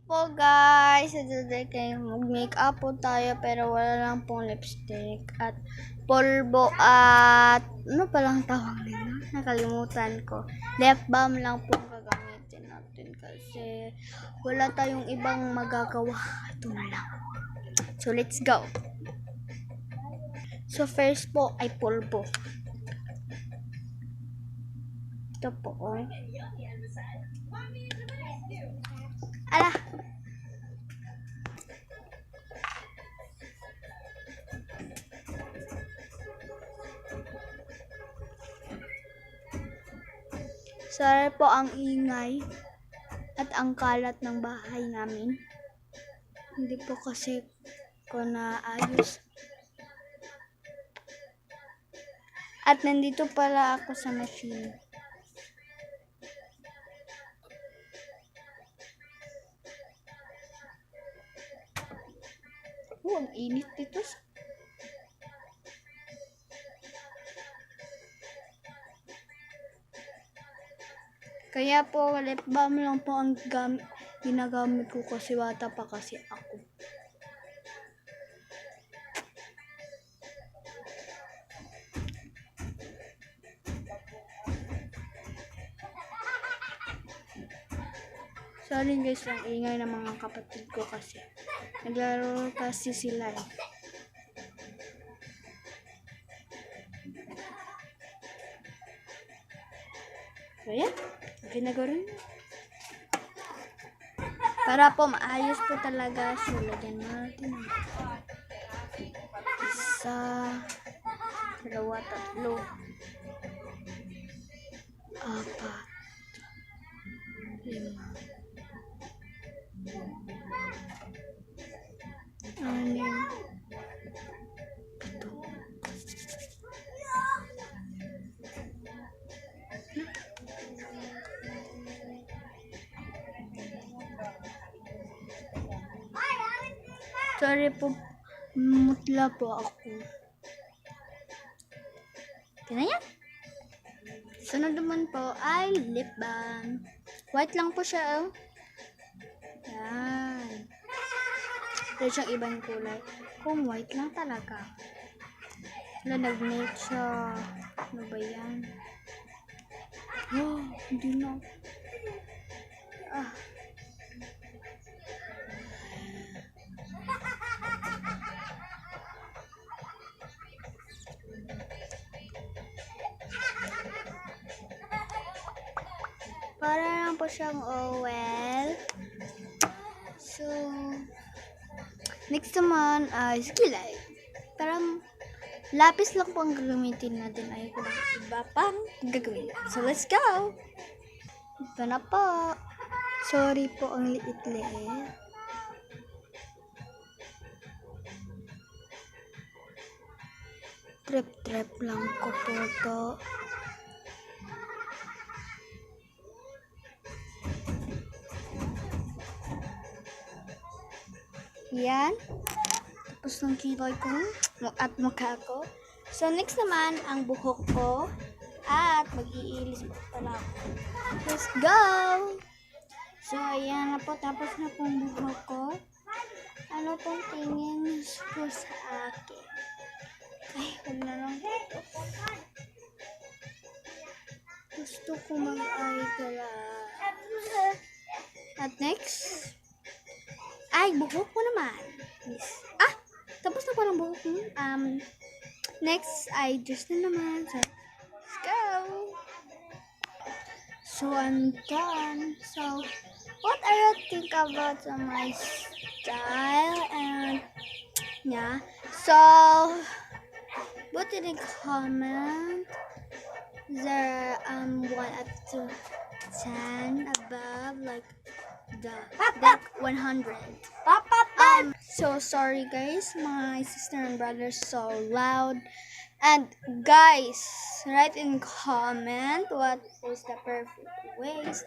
Po guys, today kayo mag-makeup po tayo pero wala lang pong lipstick at polvo at ano palang tawag nila? Nakalimutan ko. Lip balm lang po gagamitin natin kasi wala tayong ibang magagawa. Ito na lang. So let's go. So first po ay polvo. Ito po oh. Ala! Sorry po ang ingay at ang kalat ng bahay namin. Hindi po kasi ko naayos. At nandito pala ako sa machine. Ang init dito. Kaya po, lip balm lang po ang ginagamit ko kasi bata pa kasi ako. Sorry guys, lang ingay ng mga kapatid ko kasi naglaro kasi sila eh. So yan, okay na rin. Para po maayos po talaga, so lagyan natin. Isa, dalawa, tatlo, apat, lima, anim, pito. Sorry po, mutla po ako. Kaya yan. Sunod naman po ay lip balm. White lang po siya, oh. Yan. Pero siyang ibang kulay. Kung white lang talaga. Wala, nag-make siya. Ano ba yan? Oh, hindi na. Ah. Para lang po siyang oil. So, next naman ay kilay. Parang lapis lang po ang gagamitin natin. Ay, iba pang gagawin. So, let's go! Ito na po. Sorry po ang liit-liit. Trip-trip lang ko po to. Yan. Tapos ng kilay ko at mukha ko. So, next naman, ang buhok ko. At mag-iilis po pala ako. Let's go! So, ayan na po. Tapos na pong buhok ko. Ano pong tingin po sa akin? Ay, huwag na lang po. Gusto ko mag-eyeglass. At next, ay, buhok ko naman. Yes. Ah, tapos na parang buhok mo. Next, ay dress na naman. So, let's go! So, I'm done. So, what do you think about my style? And, yeah. So, put in a comment. There, 1 up to 10 above, like, that 100. So sorry guys, my sister and brother so loud. And guys, write in comment what is the perfect ways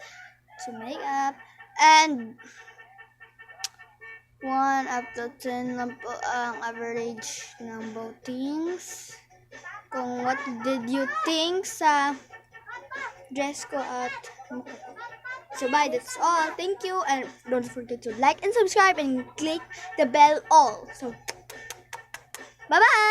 to make up. And 1 up to 10 lang po ang average ng votings. Kung what did you think sa dress ko at mukha ko. So bye, that's all. Thank you, and don't forget to like and subscribe and click the bell all. So bye bye.